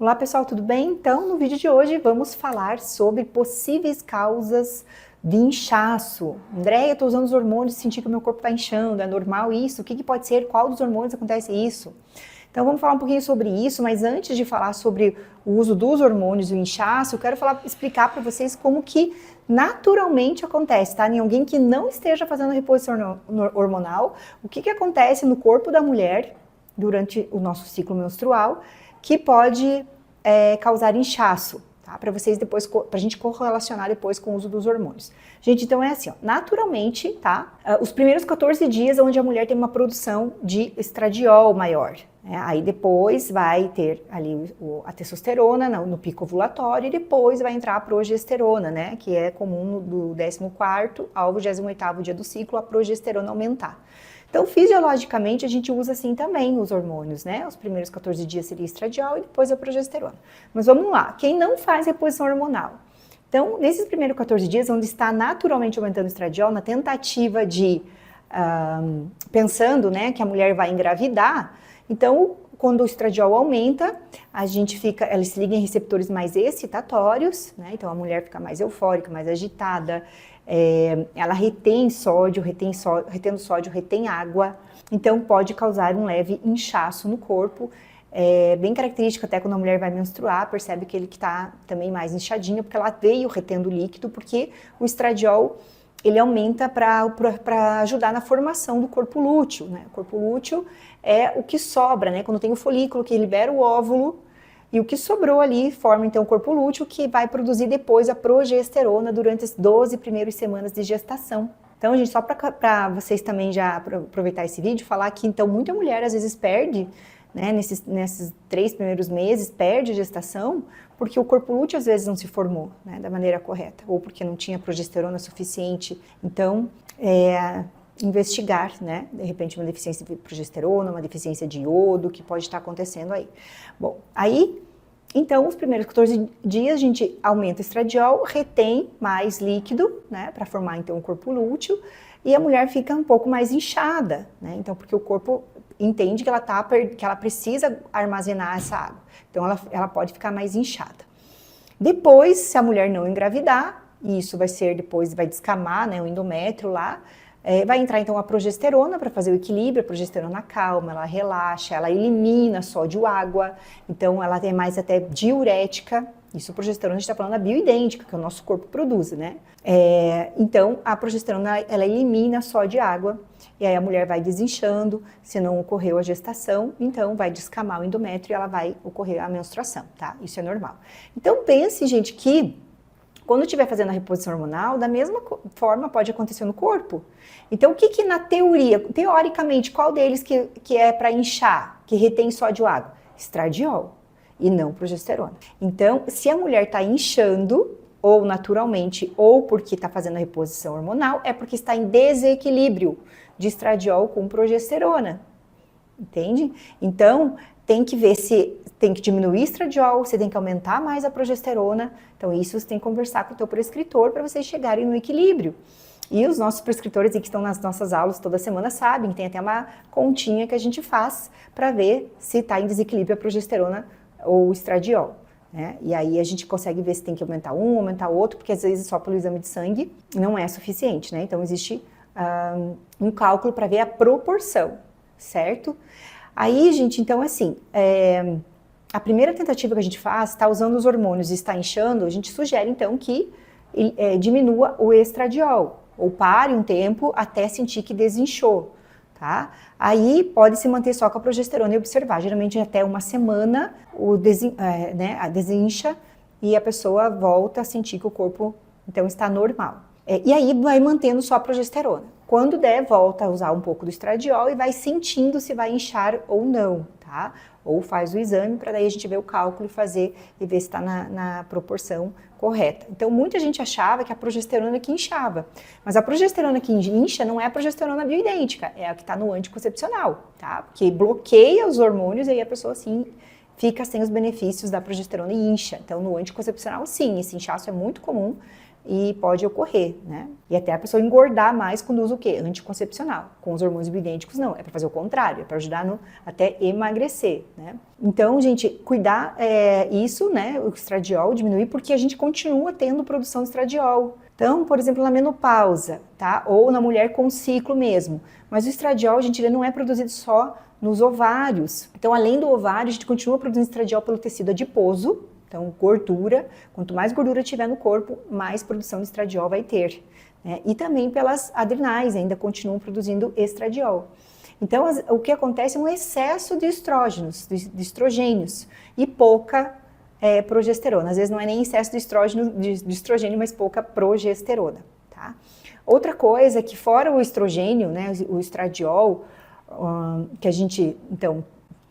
Olá pessoal, tudo bem? Então, no vídeo de hoje vamos falar sobre possíveis causas de inchaço. Andréia, eu estou usando os hormônios e senti que o meu corpo está inchando, é normal isso? O que pode ser? Qual dos hormônios acontece isso? Então vamos falar um pouquinho sobre isso, mas antes de falar sobre o uso dos hormônios e o inchaço, eu quero explicar para vocês como que naturalmente acontece, tá? Em alguém que não esteja fazendo reposição hormonal, o que acontece no corpo da mulher durante o nosso ciclo menstrual, que pode causar inchaço, tá? Para vocês depois, pra gente correlacionar depois com o uso dos hormônios. Gente, então é assim, ó, naturalmente, tá? Os primeiros 14 dias onde a mulher tem uma produção de estradiol maior, né? Aí depois vai ter ali a testosterona no pico ovulatório e depois vai entrar a progesterona, né? Que é comum do 14º ao 28º dia do ciclo a progesterona aumentar. Então, fisiologicamente, a gente usa assim também os hormônios, né? Os primeiros 14 dias seria estradiol e depois a progesterona. Mas vamos lá, quem não faz reposição hormonal? Então, nesses primeiros 14 dias, onde está naturalmente aumentando o estradiol, na tentativa de, pensando, né, que a mulher vai engravidar, então, quando o estradiol aumenta, ela se liga em receptores mais excitatórios, né? Então a mulher fica mais eufórica, mais agitada, ela retendo sódio, retém água, então pode causar um leve inchaço no corpo, bem característico até quando a mulher vai menstruar, percebe que ele está também mais inchadinho, porque ela veio retendo líquido, porque o estradiol ele aumenta para ajudar na formação do corpo lúteo, né? O corpo lúteo é o que sobra, né? Quando tem o folículo que libera o óvulo, e o que sobrou ali forma então o corpo lúteo, que vai produzir depois a progesterona durante as 12 primeiras semanas de gestação. Então, gente, só para vocês também já aproveitar esse vídeo, falar que então muita mulher às vezes perde, né, nesses 3 primeiros meses, perde a gestação, porque o corpo lúteo às vezes não se formou, né, da maneira correta, ou porque não tinha progesterona suficiente. Então, investigar, né, de repente uma deficiência de progesterona, uma deficiência de iodo, que pode estar acontecendo aí. Bom, aí, então, os primeiros 14 dias a gente aumenta o estradiol, retém mais líquido, né, para formar então o corpo lúteo, e a mulher fica um pouco mais inchada, né, então porque o corpo entende que ela precisa armazenar essa água, então ela pode ficar mais inchada. Depois, se a mulher não engravidar, e isso vai descamar, né, o endométrio lá, vai entrar então a progesterona para fazer o equilíbrio. A progesterona calma, ela relaxa, ela elimina sódio água, então ela é mais até diurética. Isso, a progesterona, a gente está falando da bioidêntica, que o nosso corpo produz, né? Então, a progesterona, ela elimina sódio e água, e aí a mulher vai desinchando, se não ocorreu a gestação, então vai descamar o endométrio e ela vai ocorrer a menstruação, tá? Isso é normal. Então, pense, gente, que quando estiver fazendo a reposição hormonal, da mesma forma pode acontecer no corpo. Então, o que na teoria, teoricamente, qual deles que é para inchar, que retém sódio e água? Estradiol e não progesterona. Então, se a mulher está inchando, ou naturalmente, ou porque está fazendo a reposição hormonal, é porque está em desequilíbrio de estradiol com progesterona. Entende? Então, tem que ver se tem que diminuir o estradiol, você tem que aumentar mais a progesterona. Então, isso você tem que conversar com o teu prescritor para vocês chegarem no equilíbrio. E os nossos prescritores que estão nas nossas aulas toda semana sabem, tem até uma continha que a gente faz para ver se está em desequilíbrio a progesterona ou o estradiol, né? E aí a gente consegue ver se tem que aumentar um, aumentar outro, porque às vezes só pelo exame de sangue não é suficiente, né? Então, existe um cálculo para ver a proporção, certo? Aí, gente, então assim, a primeira tentativa que a gente faz, está usando os hormônios e está inchando, a gente sugere então que diminua o estradiol, ou pare um tempo até sentir que desinchou, tá? Aí pode se manter só com a progesterona e observar, geralmente até uma semana a desincha e a pessoa volta a sentir que o corpo então está normal. E aí vai mantendo só a progesterona. Quando der, volta a usar um pouco do estradiol e vai sentindo se vai inchar ou não, tá? Ou faz o exame para daí a gente ver o cálculo e ver se está na proporção correta. Então, muita gente achava que a progesterona que inchava, mas a progesterona que incha não é a progesterona bioidêntica, é a que está no anticoncepcional, tá? Porque bloqueia os hormônios e aí a pessoa, assim, fica sem os benefícios da progesterona e incha. Então, no anticoncepcional, sim, esse inchaço é muito comum, e pode ocorrer, né? E até a pessoa engordar mais quando usa o quê? Anticoncepcional. Com os hormônios bioidênticos, não. É para fazer o contrário, é para ajudar no até emagrecer, né? Então, gente, cuidar isso, né? O estradiol diminuir, porque a gente continua tendo produção de estradiol. Então, por exemplo, na menopausa, tá? Ou na mulher com ciclo mesmo. Mas o estradiol, gente, ele não é produzido só nos ovários. Então, além do ovário, a gente continua produzindo estradiol pelo tecido adiposo. Então, gordura, quanto mais gordura tiver no corpo, mais produção de estradiol vai ter, né? E também pelas adrenais, ainda continuam produzindo estradiol. Então, o que acontece é um excesso de estrógenos, de estrogênios, e pouca progesterona. Às vezes não é nem excesso de estrogênio, mas pouca progesterona, tá? Outra coisa é que fora o estrogênio, né, o estradiol, que a gente, então,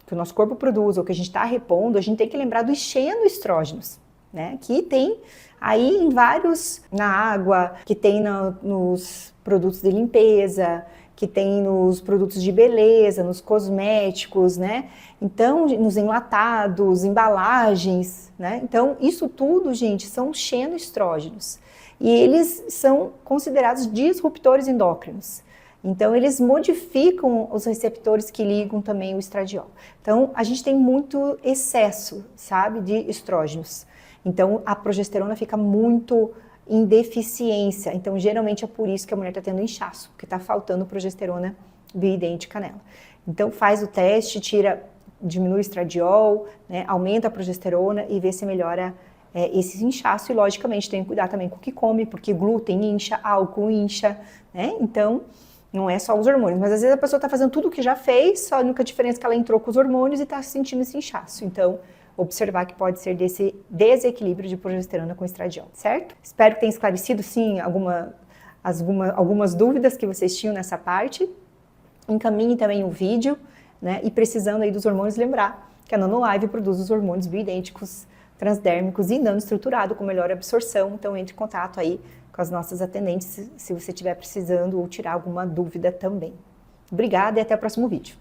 que o nosso corpo produz, ou que a gente está repondo, a gente tem que lembrar dos xenoestrógenos, né? Que tem aí em vários, na água, que tem nos produtos de limpeza, que tem nos produtos de beleza, nos cosméticos, né? Então, nos enlatados, embalagens, né? Então, isso tudo, gente, são xenoestrógenos. E eles são considerados disruptores endócrinos. Então, eles modificam os receptores que ligam também o estradiol. Então, a gente tem muito excesso, sabe, de estrógenos. Então, a progesterona fica muito em deficiência. Então, geralmente é por isso que a mulher está tendo inchaço, porque está faltando progesterona bioidêntica nela. Então, faz o teste, diminui o estradiol, né, aumenta a progesterona e vê se melhora esse inchaço. E, logicamente, tem que cuidar também com o que come, porque glúten incha, álcool incha, né? Então, não é só os hormônios, mas às vezes a pessoa está fazendo tudo o que já fez, só a única diferença é que ela entrou com os hormônios e está sentindo esse inchaço. Então, observar que pode ser desse desequilíbrio de progesterona com estradiol, certo? Espero que tenha esclarecido, sim, algumas dúvidas que vocês tinham nessa parte. Encaminhe também o vídeo, né? E precisando aí dos hormônios, lembrar que a Nanolive produz os hormônios bioidênticos, transdérmicos e nanoestruturado com melhor absorção. Então, entre em contato aí com as nossas atendentes se você estiver precisando ou tirar alguma dúvida também. Obrigada e até o próximo vídeo.